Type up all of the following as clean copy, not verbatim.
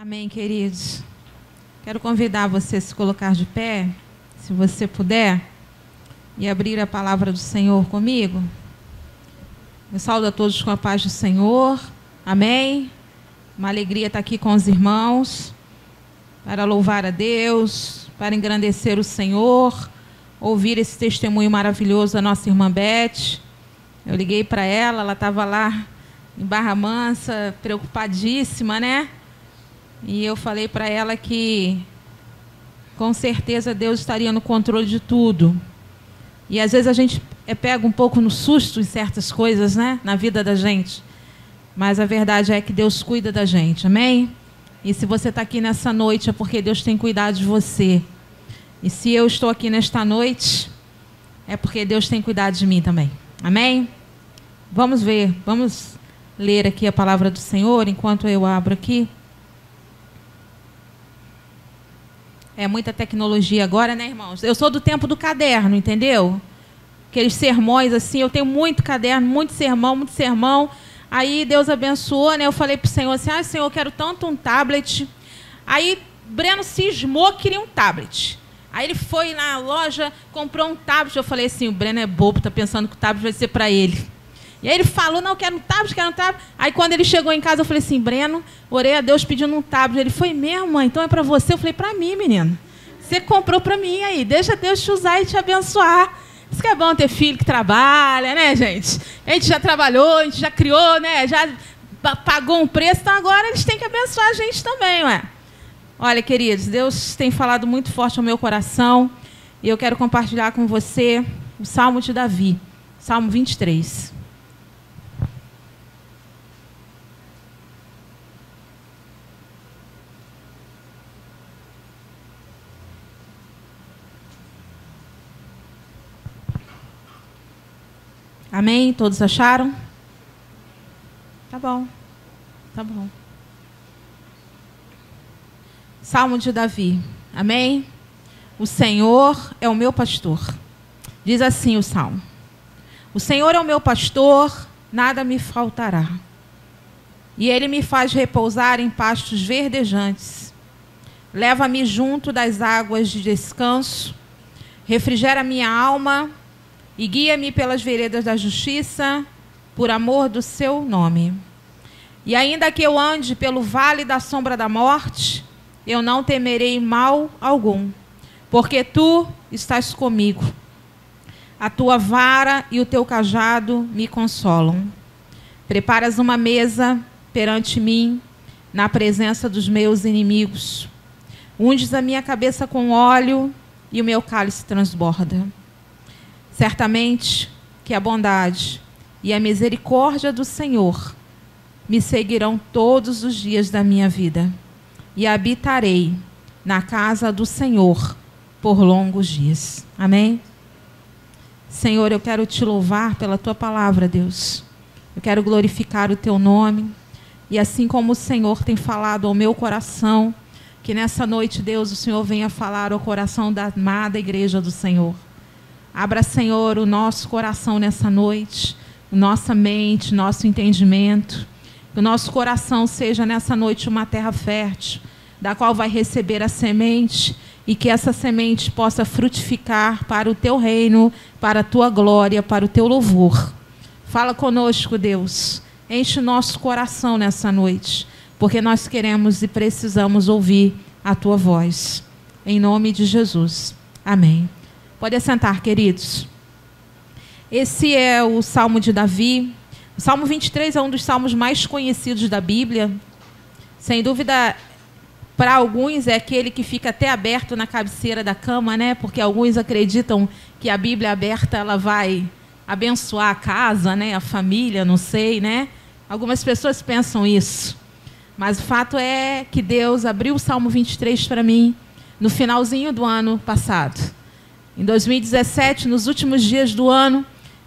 Amém, queridos. Quero convidar você a se colocar de pé, se você puder, e abrir a palavra do Senhor comigo. Eu saúdo a todos com a paz do Senhor. Amém. Uma alegria estar aqui com os irmãos, para louvar a Deus, para engrandecer o Senhor, ouvir esse testemunho maravilhoso da nossa irmã Beth. Eu liguei para ela estava lá em Barra Mansa, preocupadíssima, né? E eu falei para ela que, com certeza, Deus estaria no controle de tudo. E, às vezes, a gente pega um pouco no susto em certas coisas, né? Na vida da gente. Mas a verdade é que Deus cuida da gente, amém? E se você está aqui nessa noite, é porque Deus tem cuidado de você. E se eu estou aqui nesta noite, é porque Deus tem cuidado de mim também, amém? Vamos ver, vamos ler aqui a palavra do Senhor, enquanto eu abro aqui. É muita tecnologia agora, né, irmãos? Eu sou do tempo do caderno, entendeu? Aqueles sermões assim, eu tenho muito caderno, muito sermão. Aí Deus abençoou, né? Eu falei para o Senhor assim, Senhor, eu quero tanto um tablet. Aí Breno cismou que queria um tablet. Aí ele foi na loja, comprou um tablet. Eu falei assim, o Breno é bobo, tá pensando que o tablet vai ser para ele. E aí ele falou, não, quero um tablet. Aí quando ele chegou em casa, eu falei assim, Breno, orei a Deus pedindo um tablet. Ele foi mesmo, mãe? Então é para você? Eu falei, para mim, menino. Você comprou para mim aí, deixa Deus te usar e te abençoar. Isso que é bom ter filho que trabalha, né, gente? A gente já trabalhou, a gente já criou, né? Já pagou um preço, então agora eles têm que abençoar a gente também, ué. Olha, queridos, Deus tem falado muito forte ao meu coração e eu quero compartilhar com você o Salmo de Davi, Salmo 23. Amém? Todos acharam? Tá bom. Tá bom. Salmo de Davi. Amém? O Senhor é o meu pastor. Diz assim o Salmo. O Senhor é o meu pastor, nada me faltará. E Ele me faz repousar em pastos verdejantes. Leva-me junto das águas de descanso. Refrigera minha alma. E guia-me pelas veredas da justiça, por amor do seu nome. E ainda que eu ande pelo vale da sombra da morte, eu não temerei mal algum, porque tu estás comigo. A tua vara e o teu cajado me consolam. Preparas uma mesa perante mim, na presença dos meus inimigos. Unges a minha cabeça com óleo e o meu cálice transborda. Certamente que a bondade e a misericórdia do Senhor me seguirão todos os dias da minha vida, e habitarei na casa do Senhor por longos dias. Amém? Senhor, eu quero te louvar pela tua palavra, Deus. Eu quero glorificar o teu nome, e assim como o Senhor tem falado ao meu coração, que nessa noite, Deus, o Senhor venha falar ao coração da amada igreja do Senhor. Abra, Senhor, o nosso coração nessa noite, nossa mente, nosso entendimento. Que o nosso coração seja nessa noite uma terra fértil, da qual vai receber a semente, e que essa semente possa frutificar para o teu reino, para a tua glória, para o teu louvor. Fala conosco, Deus. Enche o nosso coração nessa noite, porque nós queremos e precisamos ouvir a tua voz. Em nome de Jesus. Amém. Pode assentar, queridos. Esse é o Salmo de Davi. O Salmo 23 é um dos salmos mais conhecidos da Bíblia. Sem dúvida, para alguns é aquele que fica até aberto na cabeceira da cama, né? Porque alguns acreditam que a Bíblia aberta ela vai abençoar a casa, né? A família, não sei, né? Algumas pessoas pensam isso. Mas o fato é que Deus abriu o Salmo 23 para mim no finalzinho do ano passado. Em 2017, nos últimos dias do ano,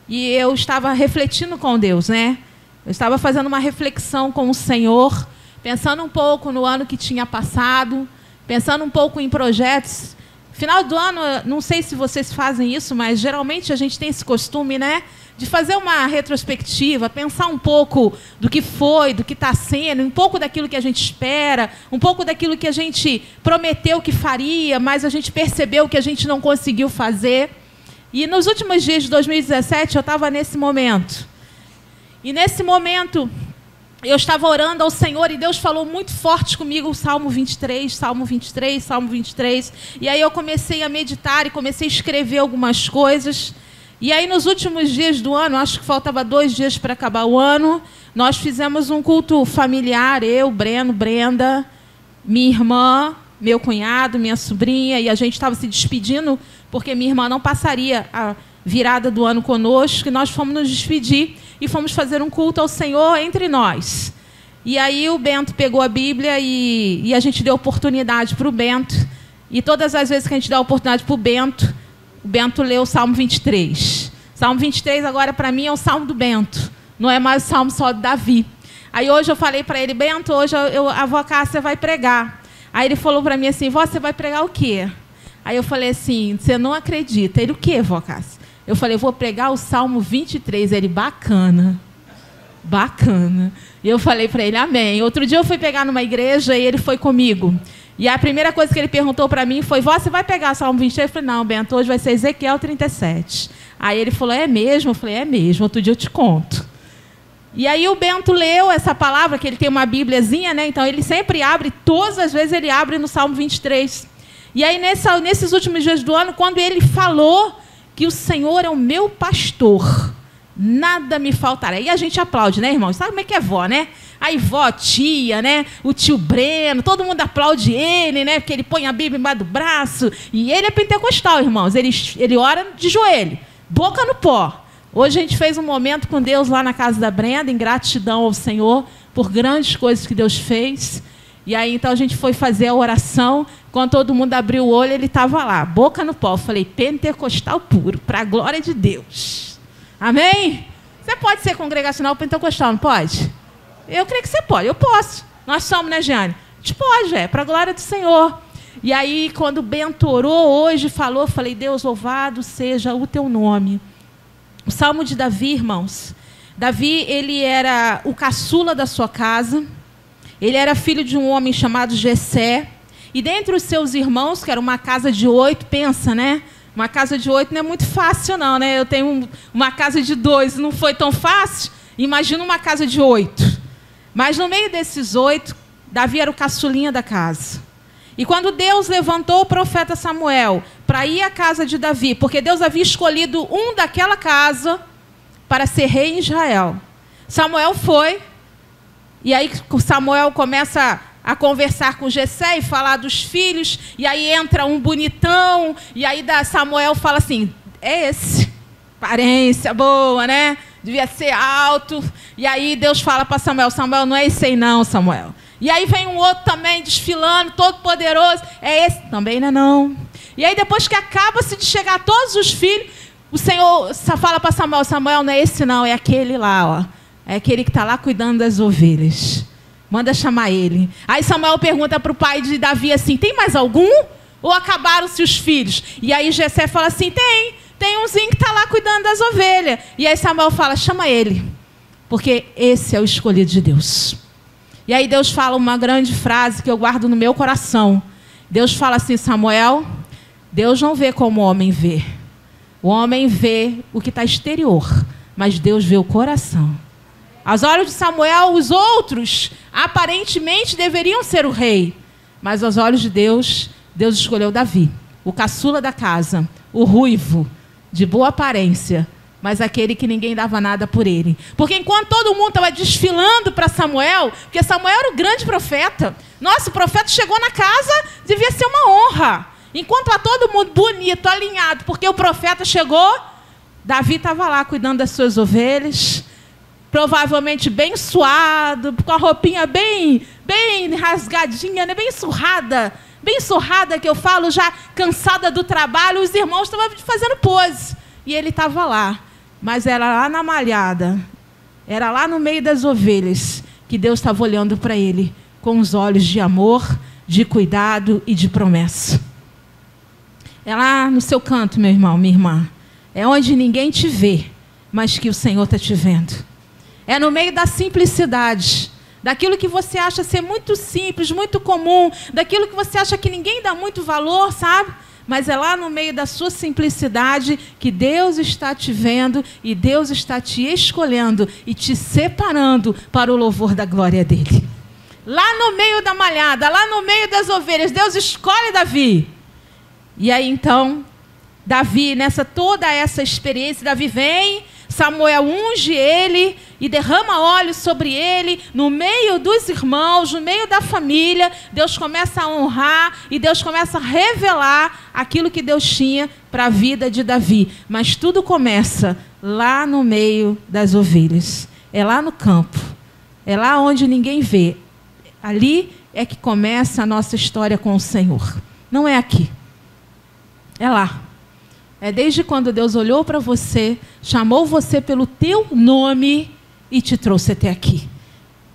e eu estava refletindo com Deus, né? Eu estava fazendo uma reflexão com o Senhor, pensando um pouco no ano que tinha passado, pensando um pouco em projetos Final do ano, não sei se vocês fazem isso, mas geralmente a gente tem esse costume, né? De fazer uma retrospectiva, pensar um pouco do que foi, do que está sendo, um pouco daquilo que a gente espera, um pouco daquilo que a gente prometeu que faria, mas a gente percebeu que a gente não conseguiu fazer. E nos últimos dias de 2017, eu estava nesse momento. E nesse momento, eu estava orando ao Senhor e Deus falou muito forte comigo o Salmo 23, Salmo 23, Salmo 23. E aí eu comecei a meditar e comecei a escrever algumas coisas. E aí nos últimos dias do ano, acho que faltava 2 dias para acabar o ano, nós fizemos um culto familiar, eu, Breno, Brenda, minha irmã, meu cunhado, minha sobrinha, e a gente estava se despedindo, porque minha irmã não passaria a virada do ano conosco, e nós fomos nos despedir e fomos fazer um culto ao Senhor entre nós. E aí o Bento pegou a Bíblia e a gente deu oportunidade para o Bento, e todas as vezes que a gente dá oportunidade para o Bento leu o Salmo 23. Salmo 23 agora para mim é o Salmo do Bento, não é mais o Salmo só de Davi. Aí hoje eu falei para ele, Bento, hoje a vó Cássia vai pregar. Aí ele falou para mim assim, vó, você vai pregar o quê? Aí eu falei assim, você não acredita. Ele, o quê, vó Cássia? Eu falei, vou pregar o Salmo 23. Ele, bacana, bacana. E eu falei para ele, amém. Outro dia eu fui pegar numa igreja e ele foi comigo. E a primeira coisa que ele perguntou para mim foi, vó, você vai pegar o Salmo 23? Eu falei, não, Bento, hoje vai ser Ezequiel 37. Aí ele falou, é mesmo? Eu falei, é mesmo, outro dia eu te conto. E aí o Bento leu essa palavra, que ele tem uma bíbliazinha, né? Então ele sempre abre, todas as vezes ele abre no Salmo 23. E aí nesses últimos dias do ano, quando ele falou que o Senhor é o meu pastor, nada me faltará. E a gente aplaude, né, irmão? Sabe como é que é vó, né? Aí vó, tia, né? O tio Breno, todo mundo aplaude ele, né? Porque ele põe a Bíblia embaixo do braço. E ele é pentecostal, irmãos. Ele ora de joelho, boca no pó. Hoje a gente fez um momento com Deus lá na casa da Brenda, em gratidão ao Senhor por grandes coisas que Deus fez. E aí então a gente foi fazer a oração. Quando todo mundo abriu o olho, ele estava lá, boca no pó. Eu falei, pentecostal puro, para a glória de Deus. Amém? Você pode ser congregacional pentecostal, não pode? Eu creio que você pode, eu posso. Nós somos, né, Jeane? A gente pode, para a glória do Senhor. E aí, quando o Bento orou hoje, falou, eu falei, Deus, louvado seja o teu nome. O Salmo de Davi, irmãos. Davi, ele era o caçula da sua casa. Ele era filho de um homem chamado Jessé. E dentre os seus irmãos, que era uma casa de 8, pensa, né? Uma casa de 8 não é muito fácil, não, né? Eu tenho uma casa de 2, não foi tão fácil. Imagina uma casa de 8. Mas no meio desses 8, Davi era o caçulinha da casa. E quando Deus levantou o profeta Samuel para ir à casa de Davi, porque Deus havia escolhido um daquela casa para ser rei em Israel, Samuel foi, e aí Samuel começa a conversar com Jessé e falar dos filhos, e aí entra um bonitão, e aí Samuel fala assim, é esse, aparência boa, né? Devia ser alto. E aí Deus fala para Samuel, Samuel, não é esse aí não, Samuel. E aí vem um outro também desfilando, todo poderoso, é esse, também não é não. E aí depois que acaba-se de chegar todos os filhos, o Senhor fala para Samuel, Samuel, não é esse não, é aquele lá, ó. É aquele que está lá cuidando das ovelhas. Manda chamar ele. Aí Samuel pergunta para o pai de Davi assim, tem mais algum? Ou acabaram-se os filhos? E aí Jessé fala assim, tem umzinho que está lá cuidando das ovelhas. E aí Samuel fala, chama ele, porque esse é o escolhido de Deus. E aí Deus fala uma grande frase que eu guardo no meu coração. Deus fala assim, Samuel, Deus não vê como o homem vê. O homem vê o que está exterior, mas Deus vê o coração. Aos olhos de Samuel, os outros aparentemente deveriam ser o rei. Mas aos olhos de Deus, Deus escolheu Davi, o caçula da casa, o ruivo, de boa aparência, mas aquele que ninguém dava nada por ele. Porque enquanto todo mundo estava desfilando para Samuel, porque Samuel era o grande profeta. Nossa, o profeta chegou na casa, devia ser uma honra. Enquanto lá todo mundo bonito, alinhado, porque o profeta chegou, Davi estava lá cuidando das suas ovelhas, provavelmente bem suado, com a roupinha bem rasgadinha, né? Bem surrada, que eu falo, já cansada do trabalho. Os irmãos estavam fazendo pose. E ele estava lá. Mas era lá na malhada, era lá no meio das ovelhas, que Deus estava olhando para ele com os olhos de amor, de cuidado e de promessa. É lá no seu canto, meu irmão, minha irmã. É onde ninguém te vê, mas que o Senhor está te vendo. É no meio da simplicidade, daquilo que você acha ser muito simples, muito comum, daquilo que você acha que ninguém dá muito valor, sabe? Mas é lá no meio da sua simplicidade que Deus está te vendo e Deus está te escolhendo e te separando para o louvor da glória dele. Lá no meio da malhada, lá no meio das ovelhas, Deus escolhe Davi. E aí então, Davi, toda essa experiência, Davi vem, Samuel unge ele e derrama óleo sobre ele, no meio dos irmãos, no meio da família. Deus começa a honrar e Deus começa a revelar aquilo que Deus tinha para a vida de Davi. Mas tudo começa lá no meio das ovelhas. É lá no campo. É lá onde ninguém vê. Ali é que começa a nossa história com o Senhor. Não é aqui. É lá. É desde quando Deus olhou para você, chamou você pelo teu nome e te trouxe até aqui.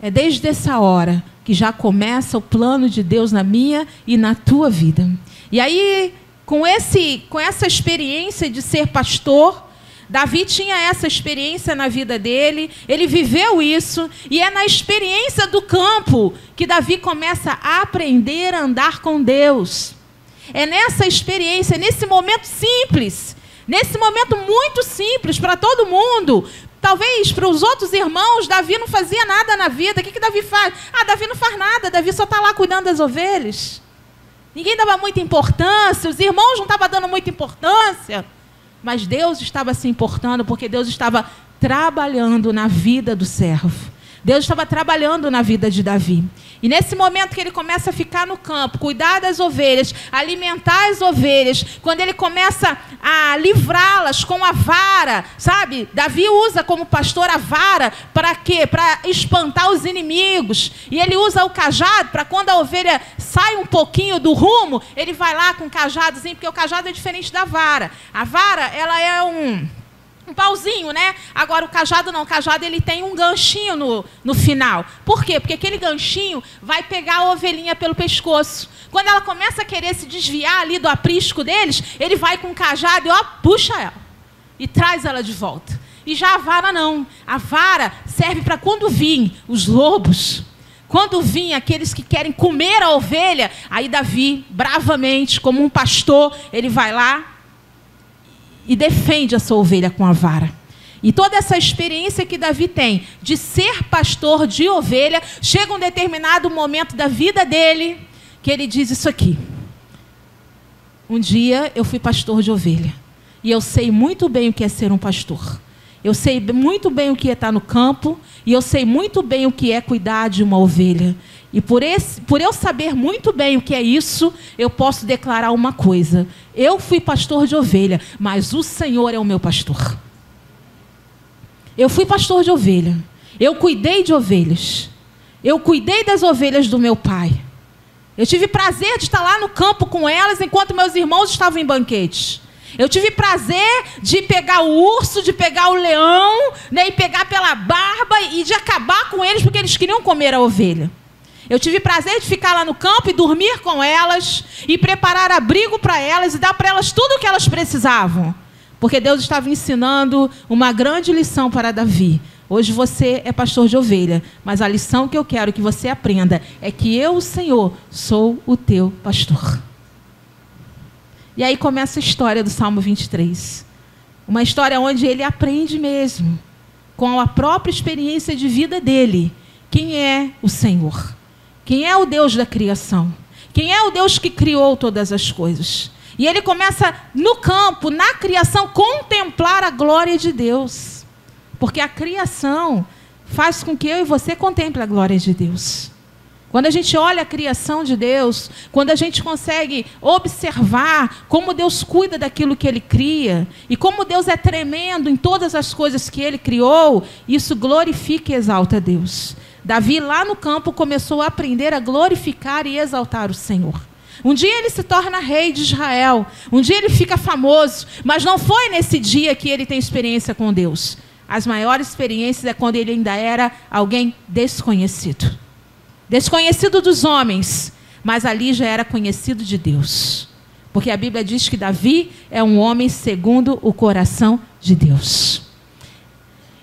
É desde essa hora que já começa o plano de Deus na minha e na tua vida. E aí, com essa experiência de ser pastor, Davi tinha essa experiência na vida dele, ele viveu isso, e é na experiência do campo que Davi começa a aprender a andar com Deus. É nessa experiência, nesse momento simples, nesse momento muito simples para todo mundo. Talvez para os outros irmãos, Davi não fazia nada na vida. O que Davi faz? Davi não faz nada, Davi só está lá cuidando das ovelhas. Ninguém dava muita importância, os irmãos não estavam dando muita importância. Mas Deus estava se importando, porque Deus estava trabalhando na vida do servo. Deus estava trabalhando na vida de Davi. E nesse momento que ele começa a ficar no campo, cuidar das ovelhas, alimentar as ovelhas, quando ele começa a livrá-las com a vara, sabe? Davi usa como pastor a vara para quê? Para espantar os inimigos. E ele usa o cajado para quando a ovelha sai um pouquinho do rumo, ele vai lá com o cajadozinho, porque o cajado é diferente da vara. A vara, ela é um pauzinho, né? Agora o cajado não, o cajado ele tem um ganchinho no final. Por quê? Porque aquele ganchinho vai pegar a ovelhinha pelo pescoço. Quando ela começa a querer se desviar ali do aprisco deles, ele vai com o cajado e puxa ela. E traz ela de volta. E já a vara não. A vara serve para quando vir os lobos, quando vir aqueles que querem comer a ovelha, aí Davi, bravamente, como um pastor, ele vai lá e defende a sua ovelha com a vara. E toda essa experiência que Davi tem de ser pastor de ovelha, chega um determinado momento da vida dele, que ele diz isso aqui: um dia eu fui pastor de ovelha, e eu sei muito bem o que é ser um pastor. Eu sei muito bem o que é estar no campo, e eu sei muito bem o que é cuidar de uma ovelha. E por eu saber muito bem o que é isso, eu posso declarar uma coisa: eu fui pastor de ovelha, mas o Senhor é o meu pastor. Eu fui pastor de ovelha, eu cuidei de ovelhas, eu cuidei das ovelhas do meu pai. Eu tive prazer de estar lá no campo com elas enquanto meus irmãos estavam em banquetes. Eu tive prazer de pegar o urso, de pegar o leão, né, e pegar pela barba e de acabar com eles porque eles queriam comer a ovelha. Eu tive prazer de ficar lá no campo e dormir com elas, e preparar abrigo para elas e dar para elas tudo o que elas precisavam. Porque Deus estava ensinando uma grande lição para Davi. Hoje você é pastor de ovelha, mas a lição que eu quero que você aprenda é que eu, o Senhor, sou o teu pastor. E aí começa a história do Salmo 23. Uma história onde ele aprende mesmo, com a própria experiência de vida dele, quem é o Senhor. Quem é o Deus da criação? Quem é o Deus que criou todas as coisas? E ele começa no campo, na criação, contemplar a glória de Deus. Porque a criação faz com que eu e você contemple a glória de Deus. Quando a gente olha a criação de Deus, quando a gente consegue observar como Deus cuida daquilo que Ele cria, e como Deus é tremendo em todas as coisas que Ele criou, isso glorifica e exalta a Deus. Davi, lá no campo, começou a aprender a glorificar e exaltar o Senhor. Um dia ele se torna rei de Israel. Um dia ele fica famoso. Mas não foi nesse dia que ele tem experiência com Deus. As maiores experiências é quando ele ainda era alguém desconhecido. Desconhecido dos homens. Mas ali já era conhecido de Deus. Porque a Bíblia diz que Davi é um homem segundo o coração de Deus.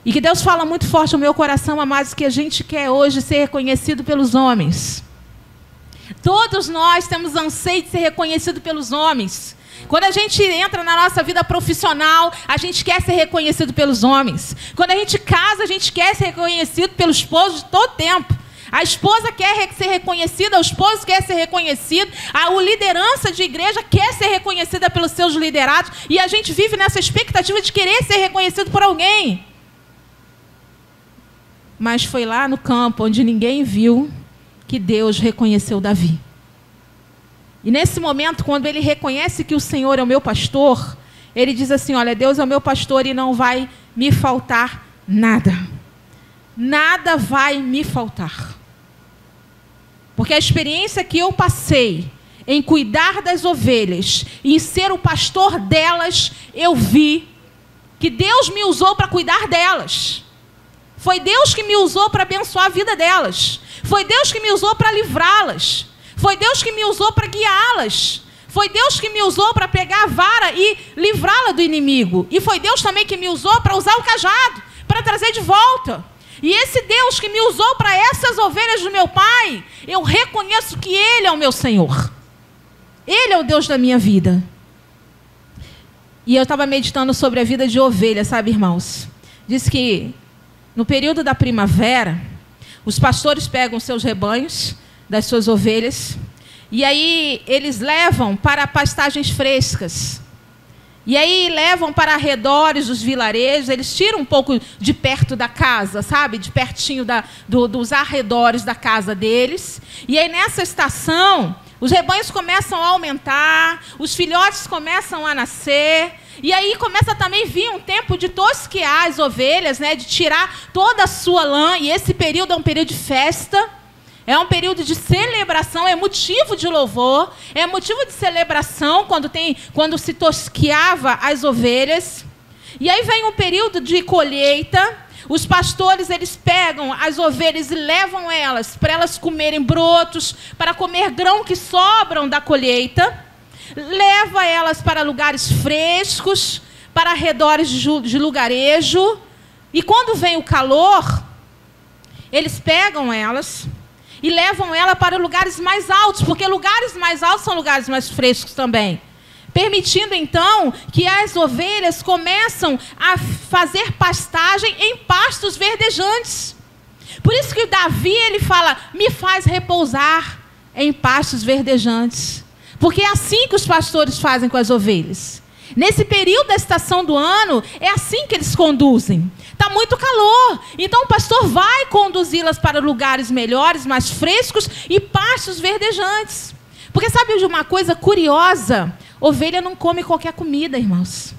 E que Deus fala muito forte no meu coração, amados, que a gente quer hoje ser reconhecido pelos homens. Todos nós temos anseio de ser reconhecido pelos homens. Quando a gente entra na nossa vida profissional, a gente quer ser reconhecido pelos homens. Quando a gente casa, a gente quer ser reconhecido pelo esposo de todo tempo. A esposa quer ser reconhecida, o esposo quer ser reconhecido, a liderança de igreja quer ser reconhecida pelos seus liderados, e a gente vive nessa expectativa de querer ser reconhecido por alguém. Mas foi lá no campo, onde ninguém viu, que Deus reconheceu Davi. E nesse momento, quando ele reconhece que o Senhor é o meu pastor, ele diz assim, olha, Deus é o meu pastor e não vai me faltar nada. Nada vai me faltar. Porque a experiência que eu passei em cuidar das ovelhas e em ser o pastor delas, eu vi que Deus me usou para cuidar delas. Foi Deus que me usou para abençoar a vida delas. Foi Deus que me usou para livrá-las. Foi Deus que me usou para guiá-las. Foi Deus que me usou para pegar a vara e livrá-la do inimigo. E foi Deus também que me usou para usar o cajado, para trazer de volta. E esse Deus que me usou para essas ovelhas do meu pai, eu reconheço que Ele é o meu Senhor. Ele é o Deus da minha vida. E eu estava meditando sobre a vida de ovelha, sabe, irmãos? Diz que no período da primavera, os pastores pegam seus rebanhos, das suas ovelhas, e aí eles levam para pastagens frescas. E aí levam para arredores dos vilarejos, eles tiram um pouco de perto da casa, sabe? De pertinho dos arredores da casa deles. E aí nessa estação, os rebanhos começam a aumentar, os filhotes começam a nascer. E aí começa também a vir um tempo de tosquear as ovelhas, né? De tirar toda a sua lã. E esse período é um período de festa. É um período de celebração, é motivo de louvor, é motivo de celebração quando se tosqueava as ovelhas. E aí vem um período de colheita. Os pastores, eles pegam as ovelhas e levam elas para elas comerem brotos, para comer grão que sobram da colheita. Leva elas para lugares frescos, para arredores de lugarejo. E quando vem o calor, eles pegam elas e levam ela para lugares mais altos, porque lugares mais altos são lugares mais frescos também. Permitindo, então, que as ovelhas começam a fazer pastagem em pastos verdejantes. Por isso que Davi, ele fala, me faz repousar em pastos verdejantes. Porque é assim que os pastores fazem com as ovelhas. Nesse período da estação do ano, é assim que eles conduzem. Está muito calor, então o pastor vai conduzi-las para lugares melhores, mais frescos e pastos verdejantes. Porque sabe de uma coisa curiosa? Ovelha não come qualquer comida, irmãos.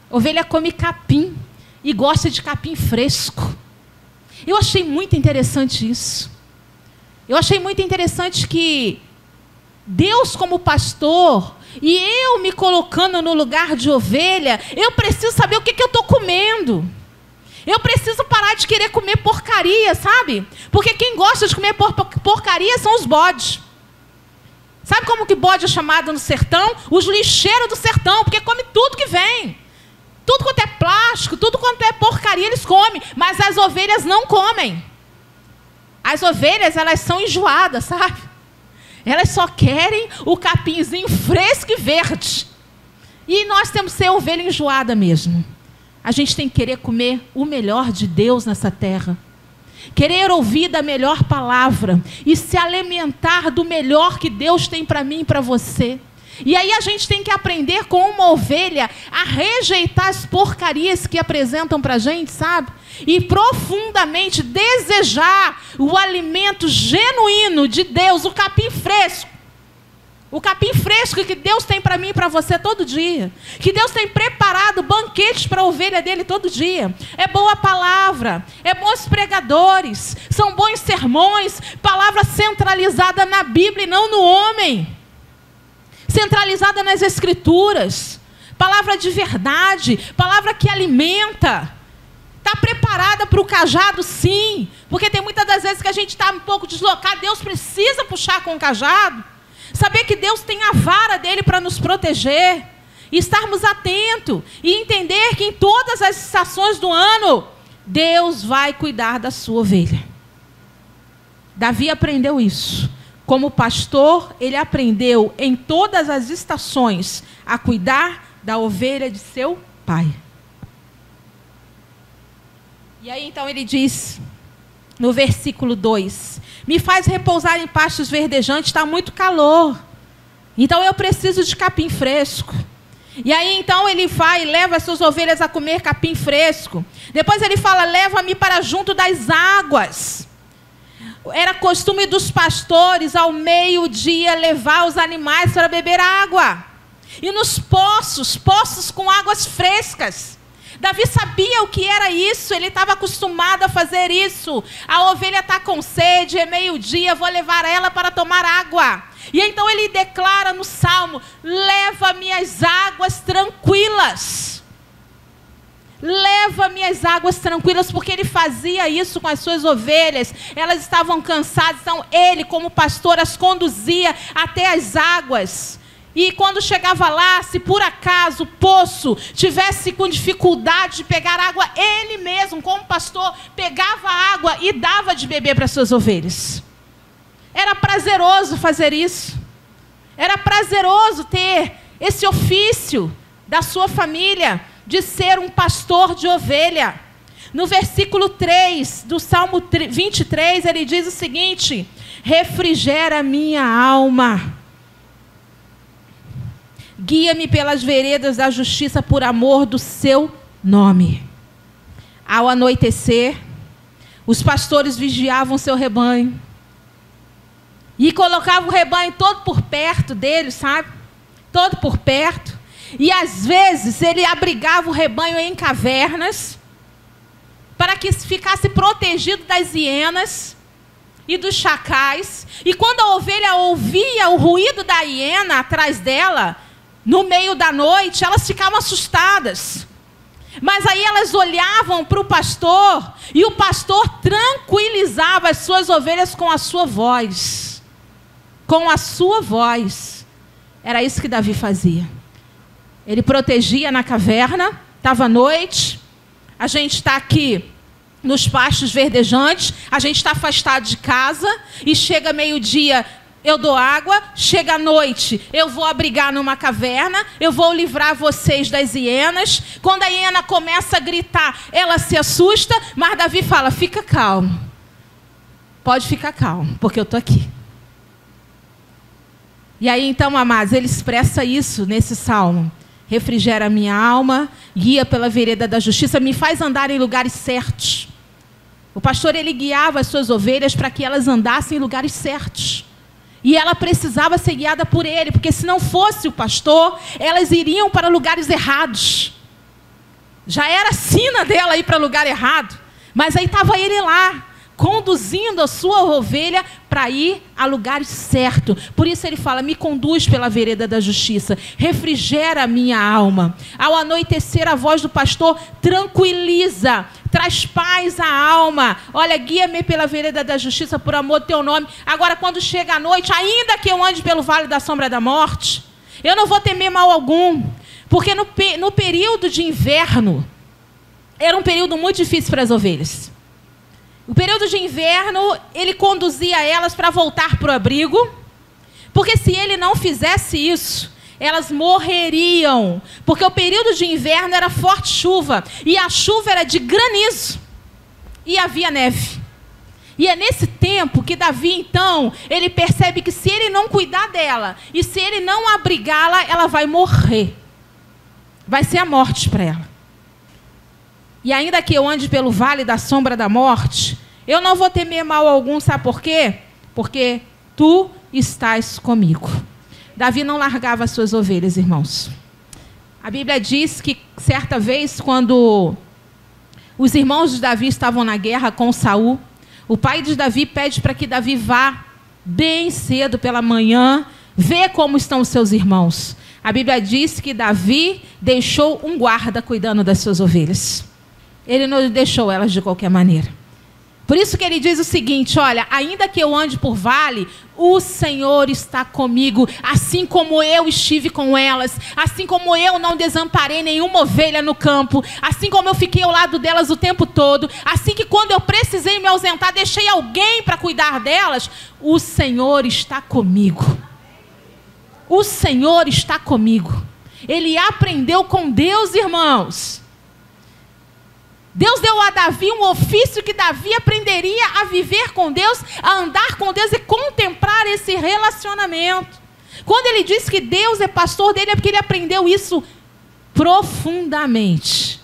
Ovelha come capim e gosta de capim fresco. Eu achei muito interessante isso. Eu achei muito interessante que Deus, como pastor, e eu me colocando no lugar de ovelha, eu preciso saber o que eu estou comendo. Eu preciso parar de querer comer porcaria, sabe? Porque quem gosta de comer porcaria são os bodes. Sabe como que bode é chamado no sertão? Os lixeiros do sertão, porque come tudo que vem. Tudo quanto é plástico, tudo quanto é porcaria, eles comem. Mas as ovelhas não comem. As ovelhas, elas são enjoadas, sabe? Elas só querem o capinzinho fresco e verde. E nós temos que ser ovelha enjoada mesmo. A gente tem que querer comer o melhor de Deus nessa terra. Querer ouvir da melhor palavra. E se alimentar do melhor que Deus tem para mim e para você. E aí a gente tem que aprender com uma ovelha a rejeitar as porcarias que apresentam para a gente, sabe? E profundamente desejar o alimento genuíno de Deus, o capim fresco. O capim fresco que Deus tem para mim e para você todo dia. Que Deus tem preparado banquetes para a ovelha dele todo dia. É boa palavra, é bons pregadores, são bons sermões, palavra centralizada na Bíblia e não no homem. Centralizada nas Escrituras. Palavra de verdade, palavra que alimenta. Está preparada para o cajado, sim. Porque tem muitas das vezes que a gente está um pouco deslocado, Deus precisa puxar com o cajado. Saber que Deus tem a vara dele para nos proteger. E estarmos atentos. E entender que em todas as estações do ano, Deus vai cuidar da sua ovelha. Davi aprendeu isso. Como pastor, ele aprendeu em todas as estações a cuidar da ovelha de seu pai. E aí então ele diz, no versículo 2, me faz repousar em pastos verdejantes, está muito calor. Então eu preciso de capim fresco. E aí então ele vai e leva as suas ovelhas a comer capim fresco. Depois ele fala, leva-me para junto das águas. Era costume dos pastores ao meio-dia levar os animais para beber água. E nos poços com águas frescas. Davi sabia o que era isso, ele estava acostumado a fazer isso. A ovelha está com sede, é meio-dia, vou levar ela para tomar água. E então ele declara no Salmo, leva-me às águas tranquilas. Leva-me às águas tranquilas, porque ele fazia isso com as suas ovelhas. Elas estavam cansadas, então ele, como pastor, as conduzia até as águas. E quando chegava lá, se por acaso o poço tivesse com dificuldade de pegar água, ele mesmo, como pastor, pegava água e dava de beber para as suas ovelhas. Era prazeroso fazer isso. Era prazeroso ter esse ofício da sua família, de ser um pastor de ovelha. No versículo 3 do Salmo 23, ele diz o seguinte, refrigera a minha alma. Guia-me pelas veredas da justiça por amor do seu nome. Ao anoitecer, os pastores vigiavam seu rebanho. E colocavam o rebanho todo por perto dele, sabe? Todo por perto. E às vezes ele abrigava o rebanho em cavernas, para que ficasse protegido das hienas e dos chacais. E quando a ovelha ouvia o ruído da hiena atrás dela, no meio da noite, elas ficavam assustadas. Mas aí elas olhavam para o pastor, e o pastor tranquilizava as suas ovelhas com a sua voz. Com a sua voz. Era isso que Davi fazia. Ele protegia na caverna, estava à noite, a gente está aqui nos pastos verdejantes, a gente está afastado de casa, e chega meio-dia, eu dou água, chega à noite, eu vou abrigar numa caverna, eu vou livrar vocês das hienas. Quando a hiena começa a gritar, ela se assusta, mas Davi fala, fica calmo, pode ficar calmo, porque eu estou aqui. E aí então, amados, ele expressa isso nesse salmo. Refrigera a minha alma, guia pela vereda da justiça, me faz andar em lugares certos. O pastor, ele guiava as suas ovelhas para que elas andassem em lugares certos. E ela precisava ser guiada por ele, porque se não fosse o pastor, elas iriam para lugares errados. Já era a sina dela ir para lugar errado, mas aí estava ele lá, conduzindo a sua ovelha para ir a lugar certo. Por isso ele fala, me conduz pela vereda da justiça, refrigera a minha alma. Ao anoitecer, a voz do pastor tranquiliza, traz paz à alma. Olha, guia-me pela vereda da justiça por amor do teu nome. Agora, quando chega a noite, ainda que eu ande pelo vale da sombra da morte, eu não vou temer mal algum, porque no período de inverno, era um período muito difícil para as ovelhas. O período de inverno, ele conduzia elas para voltar para o abrigo, porque se ele não fizesse isso, elas morreriam, porque o período de inverno era forte chuva, e a chuva era de granizo, e havia neve. E é nesse tempo que Davi, então, ele percebe que se ele não cuidar dela, e se ele não abrigá-la, ela vai morrer. Vai ser a morte para ela. E ainda que eu ande pelo vale da sombra da morte, eu não vou temer mal algum, sabe por quê? Porque tu estás comigo. Davi não largava as suas ovelhas, irmãos. A Bíblia diz que certa vez, quando os irmãos de Davi estavam na guerra com Saul, o pai de Davi pede para que Davi vá bem cedo pela manhã, ver como estão os seus irmãos. A Bíblia diz que Davi deixou um guarda cuidando das suas ovelhas. Ele não deixou elas de qualquer maneira. Por isso que ele diz o seguinte, olha, ainda que eu ande por vale, o Senhor está comigo, assim como eu estive com elas, assim como eu não desamparei nenhuma ovelha no campo, assim como eu fiquei ao lado delas o tempo todo, assim que quando eu precisei me ausentar, deixei alguém para cuidar delas, o Senhor está comigo. O Senhor está comigo. Ele aprendeu com Deus, irmãos. Deus deu a Davi um ofício que Davi aprenderia a viver com Deus, a andar com Deus e contemplar esse relacionamento. Quando ele diz que Deus é pastor dele, é porque ele aprendeu isso profundamente.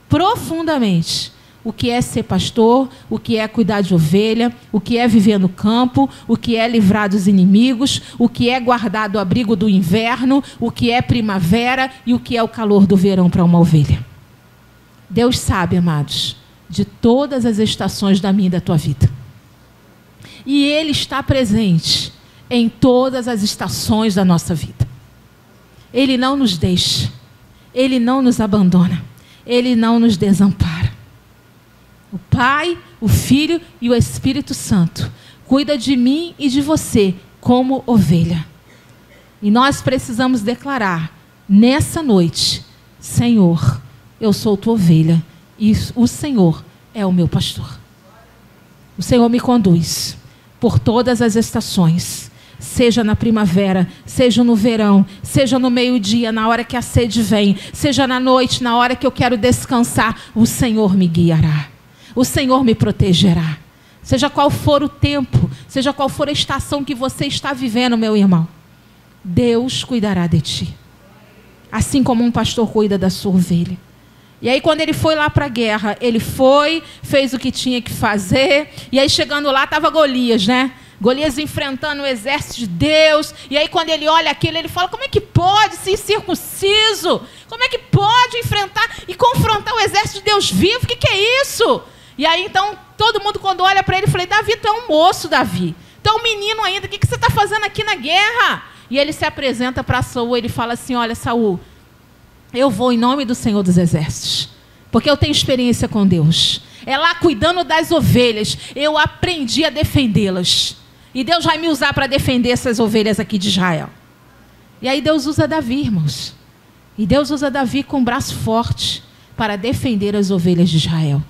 Profundamente. O que é ser pastor, o que é cuidar de ovelha, o que é viver no campo, o que é livrar dos inimigos, o que é guardar do abrigo do inverno, o que é primavera e o que é o calor do verão para uma ovelha. Deus sabe, amados, de todas as estações da minha e da tua vida. E Ele está presente em todas as estações da nossa vida. Ele não nos deixa, Ele não nos abandona, Ele não nos desampara. O Pai, o Filho e o Espírito Santo cuida de mim e de você como ovelha. E nós precisamos declarar nessa noite, Senhor, eu sou tua ovelha e o Senhor é o meu pastor. O Senhor me conduz por todas as estações, seja na primavera, seja no verão, seja no meio-dia, na hora que a sede vem, seja na noite, na hora que eu quero descansar, o Senhor me guiará, o Senhor me protegerá. Seja qual for o tempo, seja qual for a estação que você está vivendo, meu irmão, Deus cuidará de ti, assim como um pastor cuida da sua ovelha. E aí quando ele foi lá para a guerra, ele foi, fez o que tinha que fazer, e aí chegando lá estava Golias, né? Golias enfrentando o exército de Deus, e aí quando ele olha aquilo, ele fala, como é que pode ser incircunciso? Como é que pode enfrentar e confrontar o exército de Deus vivo? O que é isso? E aí então, todo mundo quando olha para ele, falei, Davi, tu é um moço, Davi. Tu é um menino ainda, o que você está fazendo aqui na guerra? E ele se apresenta para Saul, ele fala assim, olha Saul, eu vou em nome do Senhor dos Exércitos, porque eu tenho experiência com Deus. É lá cuidando das ovelhas, eu aprendi a defendê-las. E Deus vai me usar para defender essas ovelhas aqui de Israel. E aí Deus usa Davi, irmãos. E Deus usa Davi com um braço forte para defender as ovelhas de Israel.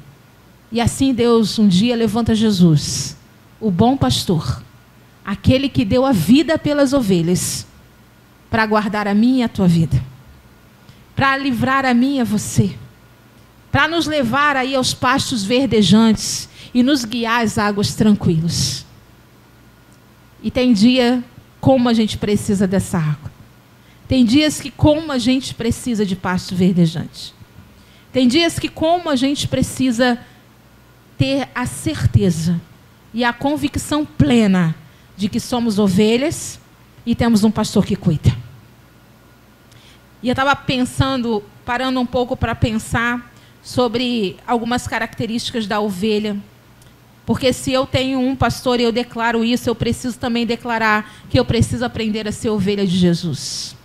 E assim Deus um dia levanta Jesus, o bom pastor, aquele que deu a vida pelas ovelhas, para guardar a minha e a tua vida, para livrar a mim e a você, para nos levar aí aos pastos verdejantes e nos guiar às águas tranquilas. E tem dia como a gente precisa dessa água. Tem dias que como a gente precisa de pasto verdejante. Tem dias que como a gente precisa ter a certeza e a convicção plena de que somos ovelhas e temos um pastor que cuida. E eu estava pensando, parando um pouco para pensar sobre algumas características da ovelha. Porque se eu tenho um pastor e eu declaro isso, eu preciso também declarar que eu preciso aprender a ser ovelha de Jesus.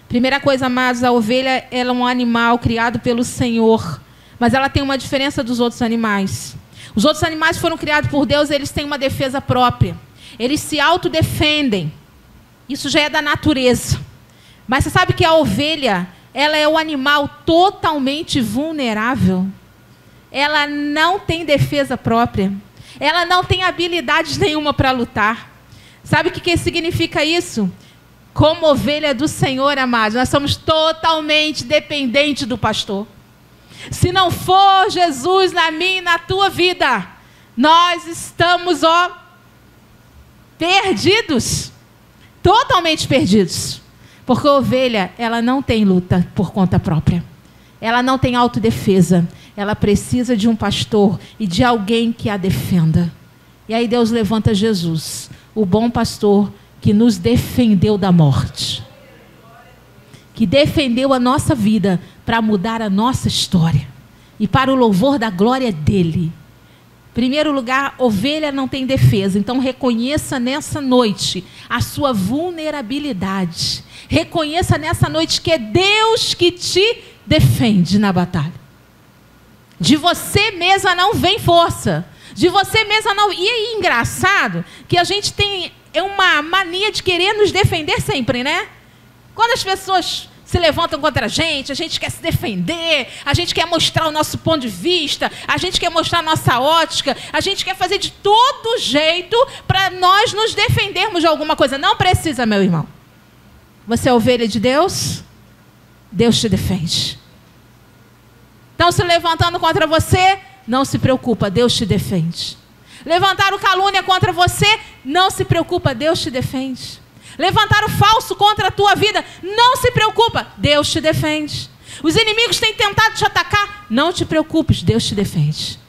Primeira coisa, amados, a ovelha ela é um animal criado pelo Senhor, mas ela tem uma diferença dos outros animais. Os outros animais foram criados por Deus, eles têm uma defesa própria. Eles se autodefendem. Isso já é da natureza. Mas você sabe que a ovelha, ela é um animal totalmente vulnerável. Ela não tem defesa própria. Ela não tem habilidade nenhuma para lutar. Sabe o que significa isso? Como ovelha do Senhor, amados, nós somos totalmente dependentes do pastor. Se não for Jesus na minha e na tua vida, nós estamos, perdidos. Totalmente perdidos. Porque a ovelha, ela não tem luta por conta própria. Ela não tem autodefesa. Ela precisa de um pastor e de alguém que a defenda. E aí Deus levanta Jesus, o bom pastor que nos defendeu da morte. Que defendeu a nossa vida para mudar a nossa história. E para o louvor da glória dele. Em primeiro lugar, ovelha não tem defesa. Então reconheça nessa noite a sua vulnerabilidade. Reconheça nessa noite que é Deus que te defende na batalha. De você mesma não vem força. De você mesma não. E é engraçado que a gente tem uma mania de querer nos defender sempre, né? Quando as pessoas se levantam contra a gente quer se defender, a gente quer mostrar o nosso ponto de vista, a gente quer mostrar a nossa ótica, a gente quer fazer de todo jeito para nós nos defendermos de alguma coisa. Não precisa, meu irmão. Você é ovelha de Deus, Deus te defende. Estão se levantando contra você, não se preocupa, Deus te defende. Levantaram calúnia contra você, não se preocupa, Deus te defende. Levantaram falso contra a tua vida, não se preocupa, Deus te defende. Os inimigos têm tentado te atacar, não te preocupes, Deus te defende.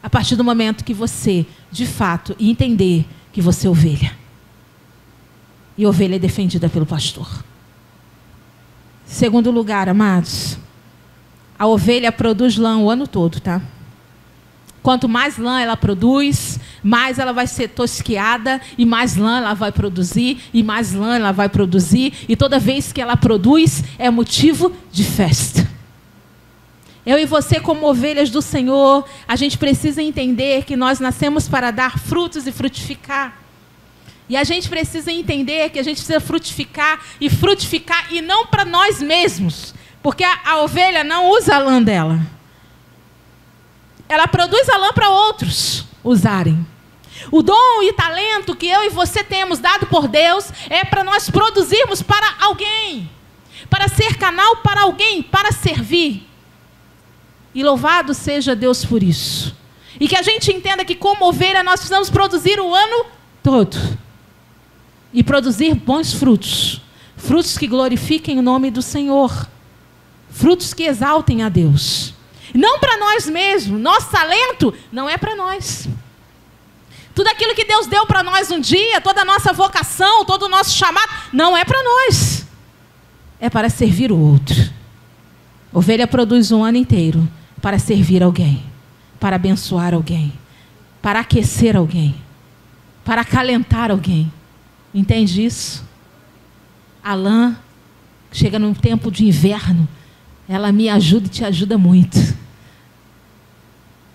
A partir do momento que você, de fato, entender que você é ovelha. E ovelha é defendida pelo pastor. Segundo lugar, amados, a ovelha produz lã o ano todo, tá? Quanto mais lã ela produz, mais ela vai ser tosquiada, e mais lã ela vai produzir, e mais lã ela vai produzir, e toda vez que ela produz, é motivo de festa. Eu e você, como ovelhas do Senhor, a gente precisa entender que nós nascemos para dar frutos e frutificar. E a gente precisa entender que a gente precisa frutificar, e não para nós mesmos, porque a ovelha não usa a lã dela. Ela produz a lã para outros usarem. O dom e talento que eu e você temos dado por Deus é para nós produzirmos para alguém. Para ser canal para alguém, para servir. E louvado seja Deus por isso. E que a gente entenda que como ovelha nós precisamos produzir o ano todo. E produzir bons frutos. Frutos que glorifiquem o nome do Senhor. Frutos que exaltem a Deus. Não para nós mesmos. Nosso talento não é para nós. Tudo aquilo que Deus deu para nós um dia, toda a nossa vocação, todo o nosso chamado, não é para nós. É para servir o outro. Ovelha produz um ano inteiro para servir alguém, para abençoar alguém, para aquecer alguém, para acalentar alguém. Entende isso? A lã chega num tempo de inverno, ela me ajuda e te ajuda muito.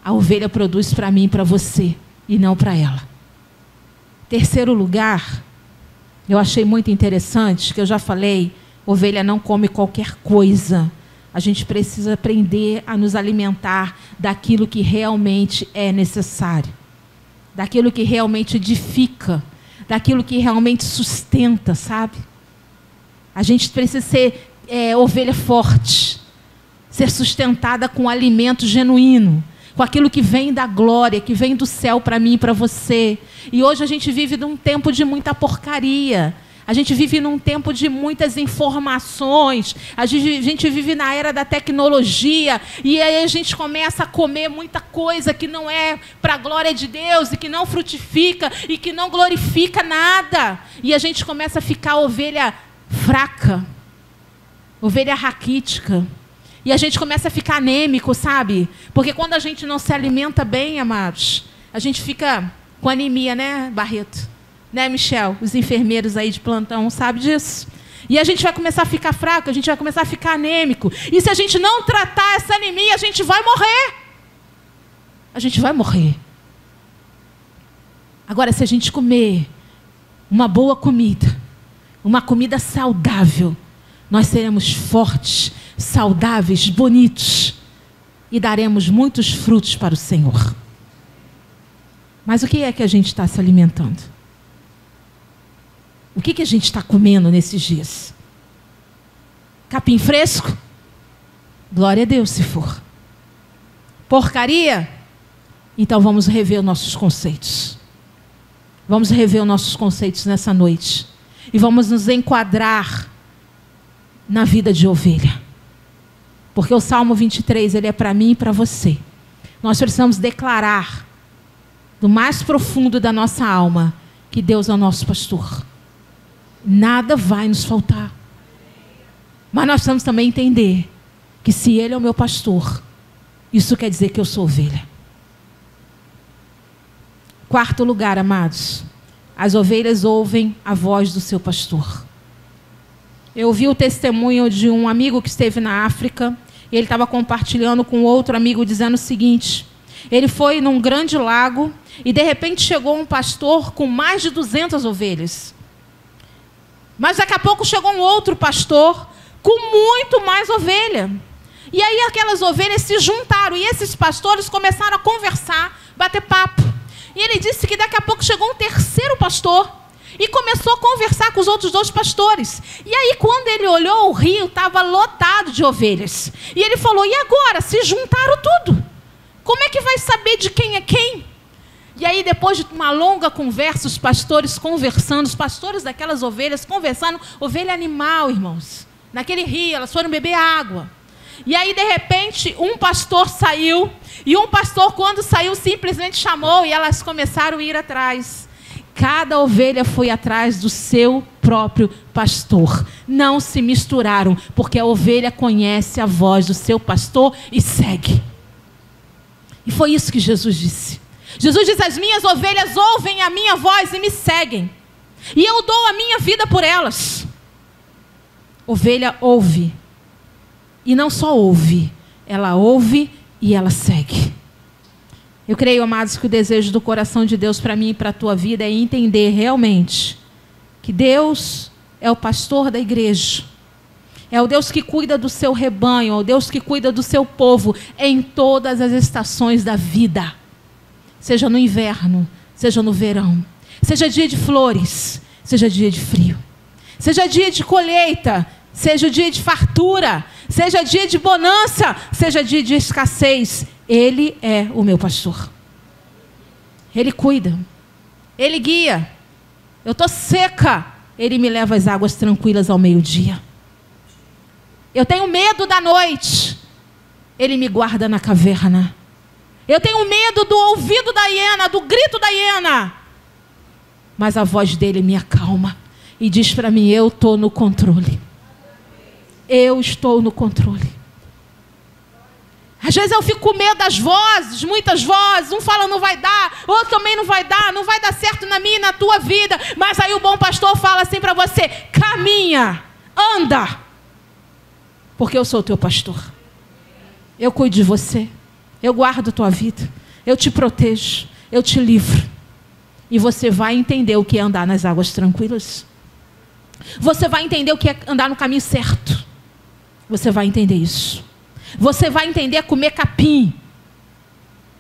A ovelha produz para mim e para você, e não para ela. Terceiro lugar, eu achei muito interessante, que eu já falei, ovelha não come qualquer coisa. A gente precisa aprender a nos alimentar daquilo que realmente é necessário. Daquilo que realmente edifica, daquilo que realmente sustenta, sabe? A gente precisa ser ovelha forte, ser sustentada com alimento genuíno, com aquilo que vem da glória, que vem do céu para mim e para você. E hoje a gente vive num tempo de muita porcaria. A gente vive num tempo de muitas informações. A gente vive na era da tecnologia. E aí a gente começa a comer muita coisa que não é para a glória de Deus, e que não frutifica, e que não glorifica nada. E a gente começa a ficar ovelha fraca, ovelha raquítica. E a gente começa a ficar anêmico, sabe? Porque quando a gente não se alimenta bem, amados, a gente fica com anemia, né, Barreto? Né, Michel? Os enfermeiros aí de plantão sabem disso. E a gente vai começar a ficar fraco, a gente vai começar a ficar anêmico. E se a gente não tratar essa anemia, a gente vai morrer. A gente vai morrer. Agora, se a gente comer uma boa comida, uma comida saudável, nós seremos fortes, saudáveis, bonitos, e daremos muitos frutos para o Senhor. Mas o que é que a gente está se alimentando? O que a gente está comendo nesses dias? Capim fresco? Glória a Deus se for. Porcaria? Então vamos rever os nossos conceitos. Vamos rever os nossos conceitos nessa noite. E vamos nos enquadrar na vida de ovelha. Porque o Salmo 23, ele é para mim e para você. Nós precisamos declarar do mais profundo da nossa alma que Deus é o nosso pastor. Nada vai nos faltar. Mas nós precisamos também entender que se Ele é o meu pastor, isso quer dizer que eu sou ovelha. Quarto lugar, amados. As ovelhas ouvem a voz do seu pastor. Eu ouvi o testemunho de um amigo que esteve na África. Ele estava compartilhando com outro amigo, dizendo o seguinte: Ele foi num grande lago e de repente chegou um pastor com mais de 200 ovelhas. Mas daqui a pouco chegou um outro pastor com muito mais ovelha. E aí aquelas ovelhas se juntaram e esses pastores começaram a conversar, bater papo. E ele disse que daqui a pouco chegou um terceiro pastor e começou a conversar com os outros 2 pastores. E aí quando ele olhou, o rio estava lotado de ovelhas. E ele falou, e agora? Se juntaram tudo. Como é que vai saber de quem é quem? E aí depois de uma longa conversa, os pastores conversando, os pastores daquelas ovelhas conversando, ovelha animal, irmãos. Naquele rio, elas foram beber água. E aí, de repente, um pastor saiu, e um pastor, quando saiu, simplesmente chamou, e elas começaram a ir atrás. Cada ovelha foi atrás do seu próprio pastor. Não se misturaram, porque a ovelha conhece a voz do seu pastor e segue. E foi isso que Jesus disse. Jesus disse, as minhas ovelhas ouvem a minha voz e me seguem. E eu dou a minha vida por elas. Ovelha ouve. E não só ouve, ela ouve e ela segue. Eu creio, amados, que o desejo do coração de Deus para mim e para a tua vida é entender realmente que Deus é o pastor da igreja. É o Deus que cuida do seu rebanho, é o Deus que cuida do seu povo em todas as estações da vida. Seja no inverno, seja no verão. Seja dia de flores, seja dia de frio. Seja dia de colheita, seja dia de fartura. Seja dia de bonança, seja dia de escassez. Ele é o meu pastor. Ele cuida. Ele guia. Eu estou seca. Ele me leva às águas tranquilas ao meio-dia. Eu tenho medo da noite. Ele me guarda na caverna. Eu tenho medo do ouvido da hiena, do grito da hiena. Mas a voz dele me acalma e diz para mim, eu estou no controle. Eu estou no controle. Às vezes eu fico com medo das vozes, muitas vozes. Um fala não vai dar, outro também não vai dar certo na minha e na tua vida. Mas aí o bom pastor fala assim para você, caminha, anda. Porque eu sou o teu pastor. Eu cuido de você. Eu guardo a tua vida. Eu te protejo. Eu te livro. E você vai entender o que é andar nas águas tranquilas. Você vai entender o que é andar no caminho certo. Você vai entender isso. Você vai entender comer capim.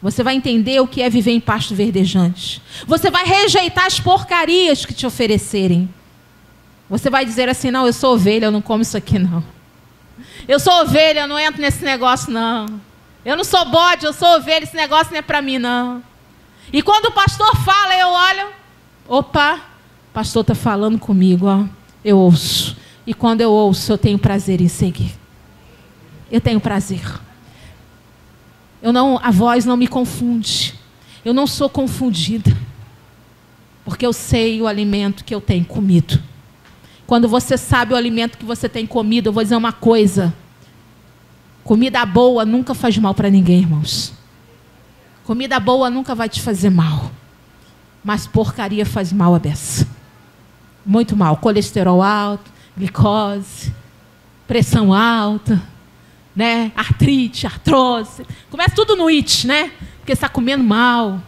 Você vai entender o que é viver em pasto verdejante. Você vai rejeitar as porcarias que te oferecerem. Você vai dizer assim, não, eu sou ovelha, eu não como isso aqui não. Eu sou ovelha, eu não entro nesse negócio não. Eu não sou bode, eu sou ovelha, esse negócio não é para mim não. E quando o pastor fala, eu olho, opa, o pastor está falando comigo, ó. Eu ouço. E quando eu ouço, eu tenho prazer em seguir. Eu tenho prazer. A voz não me confunde. Eu não sou confundida. Porque eu sei o alimento que eu tenho comido. Quando você sabe o alimento que você tem comido, eu vou dizer uma coisa. Comida boa nunca faz mal para ninguém, irmãos. Comida boa nunca vai te fazer mal. Mas porcaria faz mal a beça. Muito mal. Colesterol alto, glicose, pressão alta, né? Artrite, artrose. Começa tudo no it, né? Porque você está comendo mal.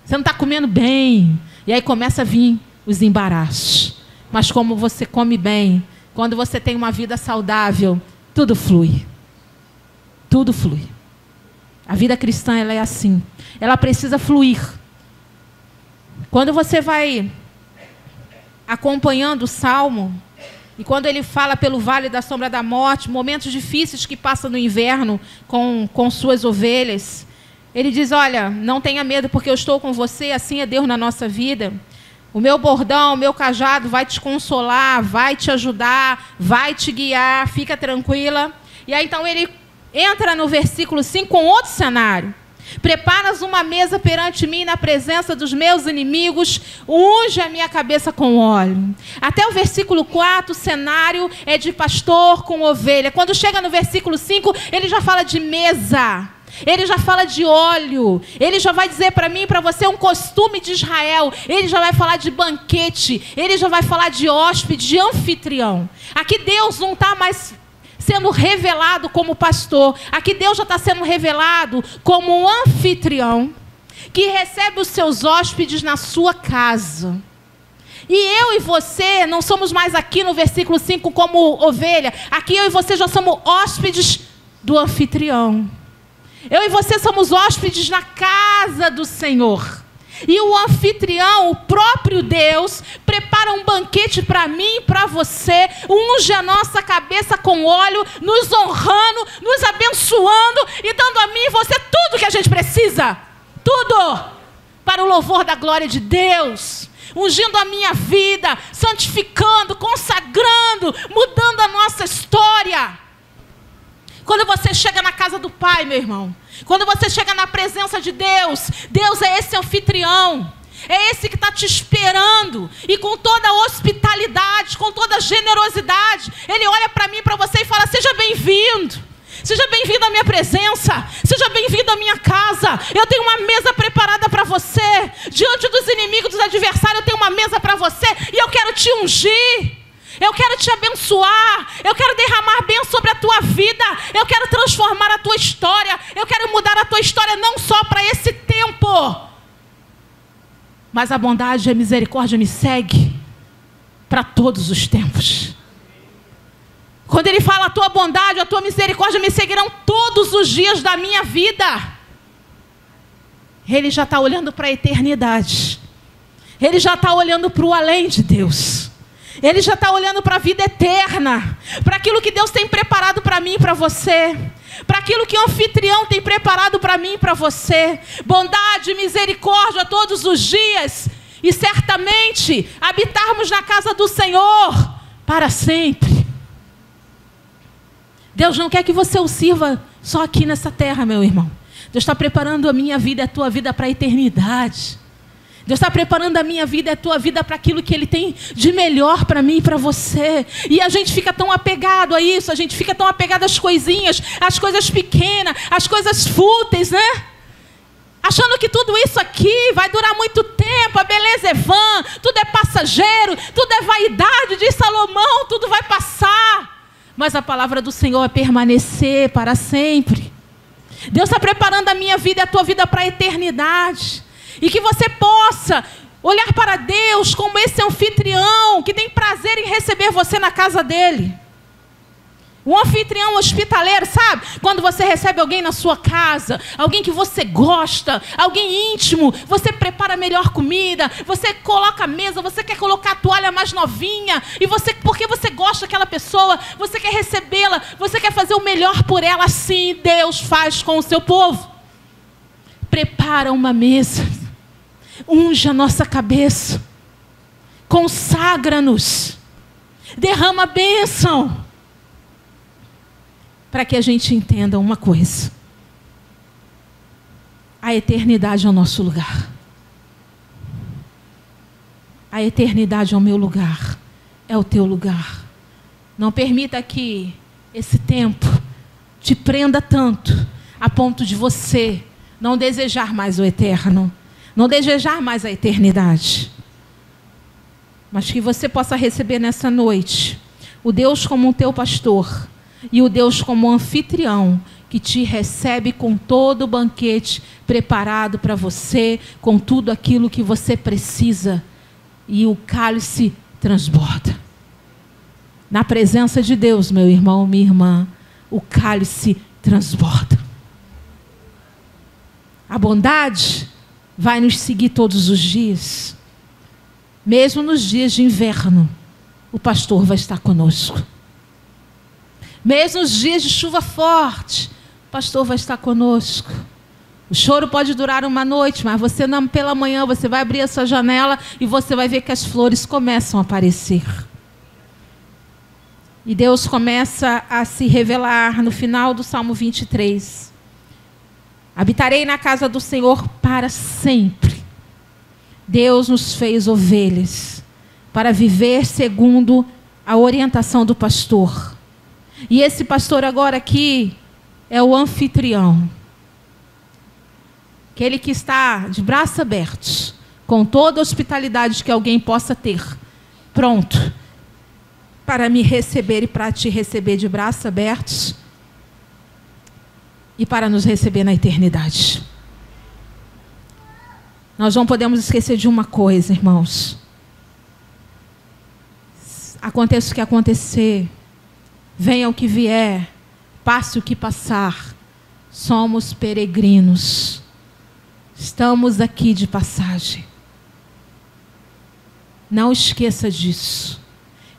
Você não está comendo bem. E aí começa a vir os embaraços. Mas como você come bem, quando você tem uma vida saudável, tudo flui. Tudo flui. A vida cristã, ela é assim. Ela precisa fluir. Quando você vai acompanhando o Salmo, e quando ele fala pelo vale da sombra da morte, momentos difíceis que passa no inverno com suas ovelhas, ele diz, olha, não tenha medo porque eu estou com você, assim é Deus na nossa vida. O meu bordão, o meu cajado vai te consolar, vai te ajudar, vai te guiar, fica tranquila. E aí então ele entra no versículo 5 com outro cenário. Preparas uma mesa perante mim na presença dos meus inimigos, unge a minha cabeça com óleo. Até o versículo 4, o cenário é de pastor com ovelha. Quando chega no versículo 5, ele já fala de mesa. Ele já fala de óleo. Ele já vai dizer para mim e para você um costume de Israel. Ele já vai falar de banquete. Ele já vai falar de hóspede, de anfitrião. Aqui Deus não está mais sendo revelado como pastor. Aqui Deus já está sendo revelado como um anfitrião que recebe os seus hóspedes na sua casa. E eu e você não somos mais aqui no versículo 5 como ovelha. Aqui eu e você já somos hóspedes do anfitrião. Eu e você somos hóspedes na casa do Senhor. E o anfitrião, o próprio Deus, prepara um banquete para mim e para você, unge a nossa cabeça com óleo, nos honrando, nos abençoando e dando a mim e você tudo que a gente precisa. Tudo para o louvor da glória de Deus. Ungindo a minha vida, santificando, consagrando, mudando a nossa história. Quando você chega na casa do Pai, meu irmão, quando você chega na presença de Deus, Deus é esse anfitrião, é esse que está te esperando, e com toda a hospitalidade, com toda a generosidade, Ele olha para mim e para você e fala: seja bem-vindo. Seja bem-vindo à minha presença. Seja bem-vindo à minha casa. Eu tenho uma mesa preparada para você. Diante dos inimigos, dos adversários, eu tenho uma mesa para você. E eu quero te ungir. Eu quero te abençoar. Eu quero derramar bênção sobre a tua vida. Eu quero transformar a tua história. Eu quero mudar a tua história não só para esse tempo. Mas a bondade e a misericórdia me seguem para todos os tempos. Quando Ele fala: a tua bondade, a tua misericórdia me seguirão todos os dias da minha vida, Ele já está olhando para a eternidade. Ele já está olhando para o além de Deus. Ele já está olhando para a vida eterna, para aquilo que Deus tem preparado para mim e para você, para aquilo que o anfitrião tem preparado para mim e para você. Bondade e misericórdia todos os dias, e certamente habitarmos na casa do Senhor para sempre. Deus não quer que você o sirva só aqui nessa terra, meu irmão. Deus está preparando a minha vida e a tua vida para a eternidade. Deus está preparando a minha vida e a tua vida para aquilo que Ele tem de melhor para mim e para você. E a gente fica tão apegado a isso, a gente fica tão apegado às coisinhas, às coisas pequenas, às coisas fúteis, né? Achando que tudo isso aqui vai durar muito tempo, a beleza é vã, tudo é passageiro, tudo é vaidade, diz Salomão, tudo vai passar. Mas a palavra do Senhor é permanecer para sempre. Deus está preparando a minha vida e a tua vida para a eternidade. E que você possa olhar para Deus como esse anfitrião que tem prazer em receber você na casa dele. Um anfitrião hospitaleiro, sabe? Quando você recebe alguém na sua casa, alguém que você gosta, alguém íntimo, você prepara a melhor comida, você coloca a mesa, você quer colocar a toalha mais novinha, e você, porque você gosta daquela pessoa, você quer recebê-la, você quer fazer o melhor por ela. Assim Deus faz com o seu povo. Prepara uma mesa, unge a nossa cabeça, consagra-nos, derrama a bênção, para que a gente entenda uma coisa: a eternidade é o nosso lugar. A eternidade é o meu lugar, é o teu lugar. Não permita que esse tempo te prenda tanto, a ponto de você não desejar mais o eterno, não desejar mais a eternidade. Mas que você possa receber nessa noite o Deus como o teu pastor, e o Deus como anfitrião, que te recebe com todo o banquete preparado para você, com tudo aquilo que você precisa, e o cálice transborda. Na presença de Deus, meu irmão, minha irmã, o cálice transborda. A bondade vai nos seguir todos os dias. Mesmo nos dias de inverno, o pastor vai estar conosco. Mesmo nos dias de chuva forte, o pastor vai estar conosco. O choro pode durar uma noite, mas você pela manhã você vai abrir essa janela e você vai ver que as flores começam a aparecer. E Deus começa a se revelar no final do Salmo 23. Habitarei na casa do Senhor para sempre. Deus nos fez ovelhas para viver segundo a orientação do pastor. E esse pastor agora aqui é o anfitrião. Aquele que está de braços abertos, com toda a hospitalidade que alguém possa ter, pronto para me receber e para te receber de braços abertos e para nos receber na eternidade. Nós não podemos esquecer de uma coisa, irmãos. Aconteça o que acontecer, venha o que vier, passe o que passar, somos peregrinos. Estamos aqui de passagem. Não esqueça disso.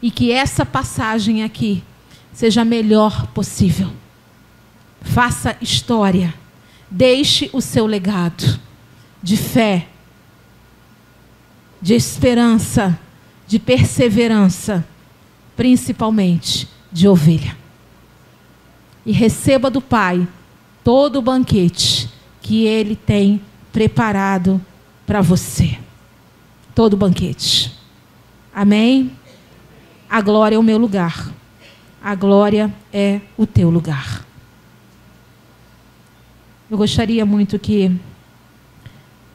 E que essa passagem aqui seja a melhor possível. Faça história. Deixe o seu legado de fé, de esperança, de perseverança, principalmente de ovelha. E receba do Pai todo o banquete que Ele tem preparado para você. Todo o banquete. Amém? A glória é o meu lugar. A glória é o teu lugar. Eu gostaria muito que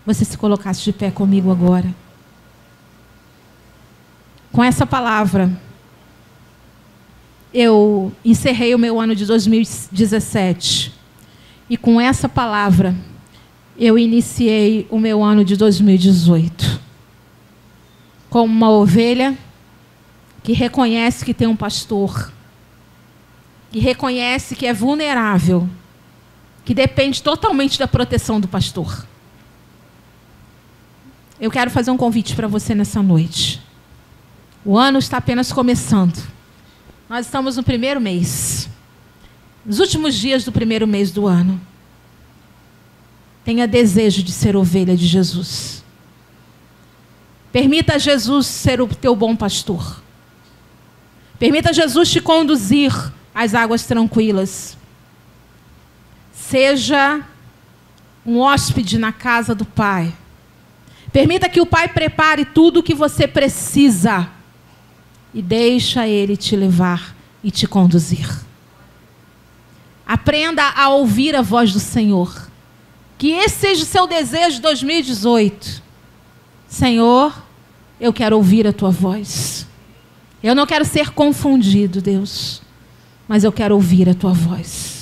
você se colocasse de pé comigo agora. Com essa palavra, eu encerrei o meu ano de 2017. E com essa palavra, eu iniciei o meu ano de 2018. Como uma ovelha que reconhece que tem um pastor, que reconhece que é vulnerável, que depende totalmente da proteção do pastor. Eu quero fazer um convite para você nessa noite. O ano está apenas começando. Nós estamos no primeiro mês. Nos últimos dias do primeiro mês do ano. Tenha desejo de ser ovelha de Jesus. Permita Jesus ser o teu bom pastor. Permita Jesus te conduzir às águas tranquilas. Seja um hóspede na casa do Pai. Permita que o Pai prepare tudo o que você precisa. E deixa Ele te levar e te conduzir. Aprenda a ouvir a voz do Senhor. Que esse seja o seu desejo de 2018. Senhor, eu quero ouvir a tua voz. Eu não quero ser confundido, Deus. Mas eu quero ouvir a tua voz.